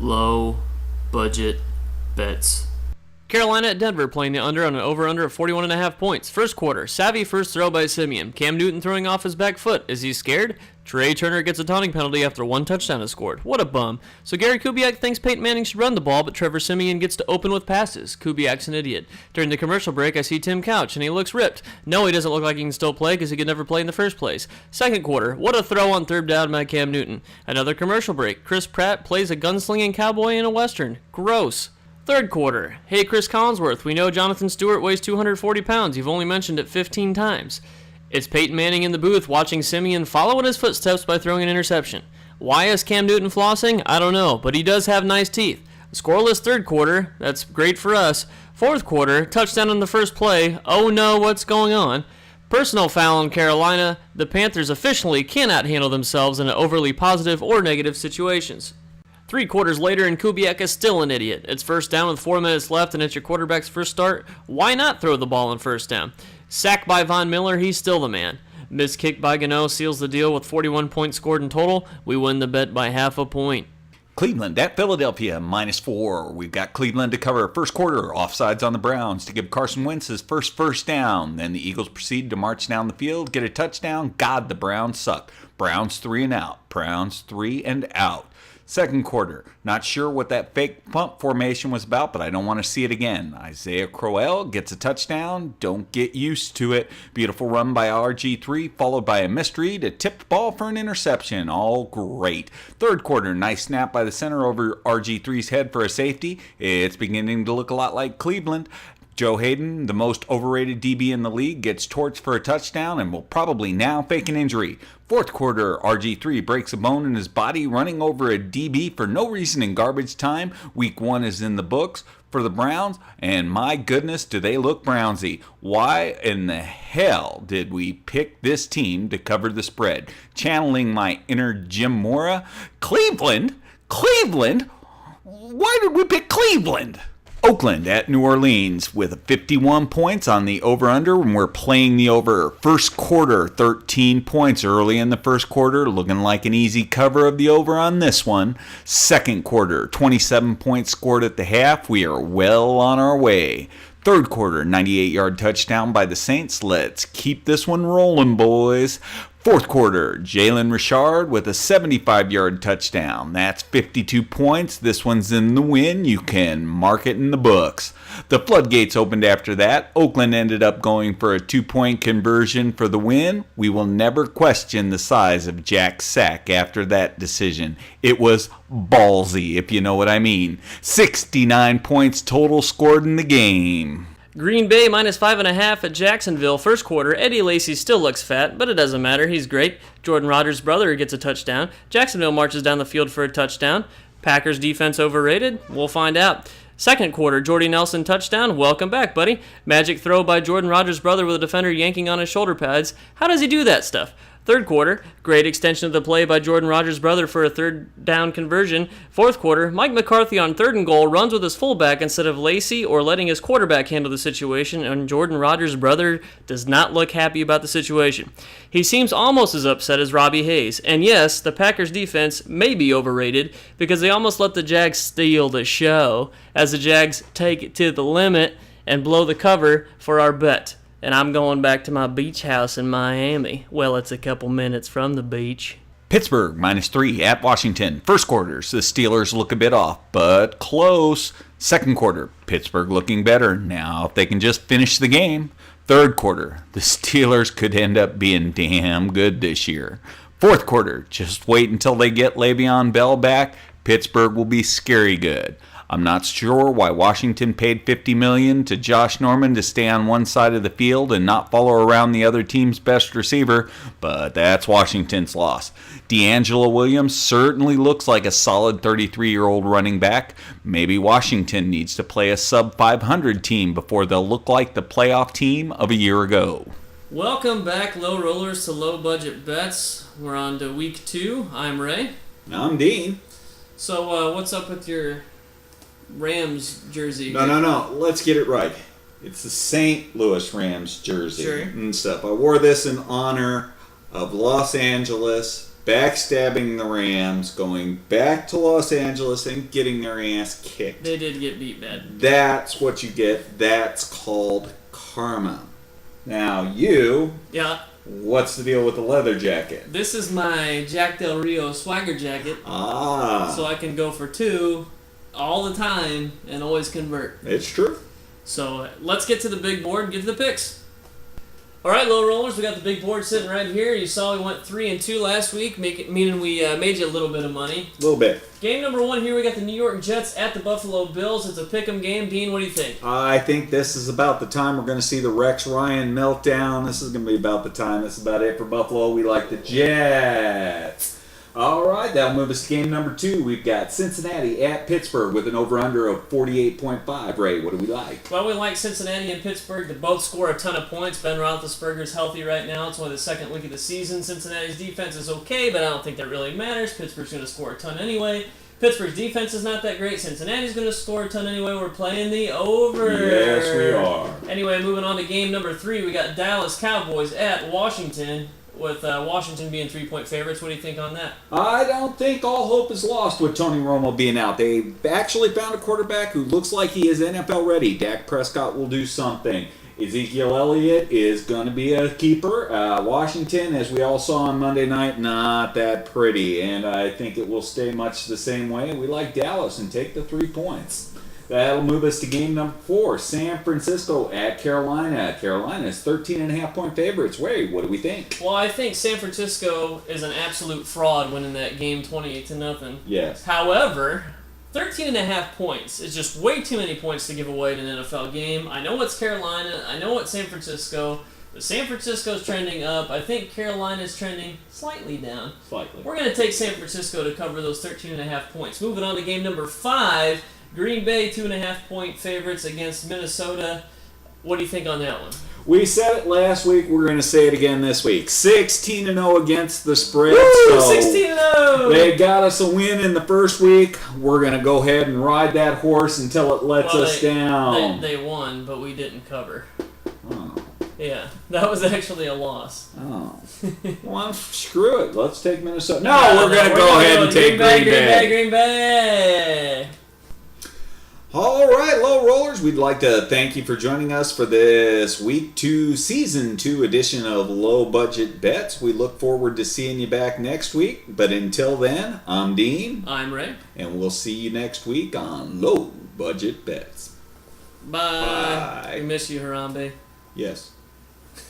low budget bets. Carolina at Denver playing the under on an over-under of 41.5 points. First quarter, savvy first throw by Simeon. Cam Newton throwing off his back foot. Is he scared? Trey Turner gets a taunting penalty after one touchdown is scored. What a bum. So Gary Kubiak thinks Peyton Manning should run the ball, but Trevor Siemian gets to open with passes. Kubiak's an idiot. During the commercial break, I see Tim Couch, and he looks ripped. No, he doesn't look like he can still play because he could never play in the first place. Second quarter, what a throw on third down by Cam Newton. Another commercial break. Chris Pratt plays a gunslinging cowboy in a western. Gross. Third quarter. Hey, Chris Collinsworth, we know Jonathan Stewart weighs 240 pounds. You've only mentioned it 15 times. It's Peyton Manning in the booth watching Simeon follow in his footsteps by throwing an interception. Why is Cam Newton flossing? I don't know, but he does have nice teeth. Scoreless third quarter. That's great for us. Fourth quarter. Touchdown on the first play. Oh no, what's going on? Personal foul in Carolina. The Panthers officially cannot handle themselves in overly positive or negative situations. 3 quarters later, and Kubiak is still an idiot. It's first down with 4 minutes left, and it's your quarterback's first start. Why not throw the ball on first down? Sacked by Von Miller, he's still the man. Missed kick by Gano seals the deal with 41 points scored in total. We win the bet by half a point. Cleveland at Philadelphia, -4. We've got Cleveland to cover first quarter, offsides on the Browns to give Carson Wentz his first down. Then the Eagles proceed to march down the field, get a touchdown. God, the Browns suck. Browns 3 and out. Browns 3 and out. Second quarter, not sure what that fake punt formation was about, but I don't want to see it again. Isaiah Crowell gets a touchdown. Don't get used to it. Beautiful run by RG3, followed by a missed read, a tipped ball for an interception. All great. Third quarter, nice snap by the center over RG3's head for a safety. It's beginning to look a lot like Cleveland. Joe Hayden, the most overrated DB in the league, gets torched for a touchdown and will probably now fake an injury. Fourth quarter, RG3 breaks a bone in his body running over a DB for no reason in garbage time. Week 1 is in the books for the Browns, and my goodness, do they look Brownsy. Why in the hell did we pick this team to cover the spread? Channeling my inner Jim Mora. Cleveland? Why did we pick Cleveland? Oakland at New Orleans with 51 points on the over-under, and we're playing the over. First quarter, 13 points early in the first quarter, looking like an easy cover of the over on this one. Second quarter, 27 points scored at the half. We are well on our way. Third quarter, 98-yard touchdown by the Saints. Let's keep this one rolling, boys. Fourth quarter, Jalen Richard with a 75-yard touchdown. That's 52 points. This one's in the win. You can mark it in the books. The floodgates opened after that. Oakland ended up going for a 2-point conversion for the win. We will never question the size of Jack's sack after that decision. It was ballsy, if you know what I mean. 69 points total scored in the game. Green Bay -5.5 at Jacksonville. First quarter, Eddie Lacy still looks fat, but it doesn't matter. He's great. Jordan Rodgers' brother gets a touchdown. Jacksonville marches down the field for a touchdown. Packers defense overrated? We'll find out. Second quarter, Jordy Nelson touchdown. Welcome back, buddy. Magic throw by Jordan Rodgers' brother with a defender yanking on his shoulder pads. How does he do that stuff? Third quarter, great extension of the play by Jordan Rodgers' brother for a third down conversion. Fourth quarter, Mike McCarthy on 3rd and goal runs with his fullback instead of Lacy or letting his quarterback handle the situation, and Jordan Rodgers' brother does not look happy about the situation. He seems almost as upset as Robbie Hayes. And yes, the Packers defense may be overrated because they almost let the Jags steal the show as the Jags take it to the limit and blow the cover for our bet. And I'm going back to my beach house in Miami. Well, it's a couple minutes from the beach. Pittsburgh -3 at Washington. First quarters, the Steelers look a bit off, but close. Second quarter, Pittsburgh looking better. Now, if they can just finish the game. Third quarter, the Steelers could end up being damn good this year. Fourth quarter, just wait until they get Le'Veon Bell back. Pittsburgh will be scary good. I'm not sure why Washington paid $50 million to Josh Norman to stay on one side of the field and not follow around the other team's best receiver, but that's Washington's loss. D'Angelo Williams certainly looks like a solid 33-year-old running back. Maybe Washington needs to play a sub-500 team before they'll look like the playoff team of a year ago. Welcome back, low rollers, to low budget bets. We're on to week 2. I'm Ray. I'm Dean. So what's up with your Rams jersey? No. Let's get it right. It's the St. Louis Rams jersey Sure. and stuff. I wore this in honor of Los Angeles backstabbing the Rams, going back to Los Angeles and getting their ass kicked. They did get beat bad. That's what you get. That's called karma. Now, you, Yeah. what's the deal with the leather jacket? This is my Jack Del Rio swagger jacket, Ah, so I can go for 2 all the time and always convert. it's true. So let's get to the big board and get to the picks. All right, low rollers, we got the big board sitting right here. You saw we went 3-2 last week, meaning we made you a little bit of money. A little bit. Game number 1 here, we got the New York Jets at the Buffalo Bills. It's a pick'em game. Dean, what do you think? I think this is about the time we're going to see the Rex Ryan meltdown. This is going to be about the time. This is about it for Buffalo. We like the Jets. All right, that'll move us to game number 2. We've got Cincinnati at Pittsburgh with an over-under of 48.5. Ray, what do we like? Well, we like Cincinnati and Pittsburgh to both score a ton of points. Ben Roethlisberger's healthy right now. It's only the second week of the season. Cincinnati's defense is okay, but I don't think that really matters. Pittsburgh's going to score a ton anyway. Pittsburgh's defense is not that great. Cincinnati's going to score a ton anyway. We're playing the over. Yes, we are. Anyway, moving on to game number 3, we got Dallas Cowboys at Washington, with Washington being 3-point favorites. What do you think on that? I don't think all hope is lost with Tony Romo being out. They actually found a quarterback who looks like he is NFL ready. Dak Prescott will do something. Ezekiel Elliott is going to be a keeper. Washington, as we all saw on Monday night, not that pretty. And I think it will stay much the same way. We like Dallas and take the 3 points. That'll move us to game number 4. San Francisco at Carolina. Carolina's 13.5-point favorites. Wait, what do we think? Well, I think San Francisco is an absolute fraud winning that game 28-0. Yes. However, 13.5 points is just way too many points to give away in an NFL game. I know it's Carolina. I know it's San Francisco. But San Francisco's trending up. I think Carolina's trending slightly down. Slightly. We're going to take San Francisco to cover those 13.5 points. Moving on to game number 5. Green Bay, 2.5-point favorites against Minnesota. What do you think on that one? We said it last week. We're going to say it again this week. 16-0 against the spread. Woo! So 16-0! they got us a win in the first week. We're going to go ahead and ride that horse until it lets us down. They won, but we didn't cover. Oh. Yeah, that was actually a loss. Oh. Well, screw it. Let's take Minnesota. No, we're going to go ahead and take Green Bay. Green Bay. All right, low rollers, we'd like to thank you for joining us for this week 2, season 2 edition of Low Budget Bets. We look forward to seeing you back next week. But until then, I'm Dean. I'm Ray. And we'll see you next week on Low Budget Bets. Bye. Bye. We miss you, Harambe. Yes.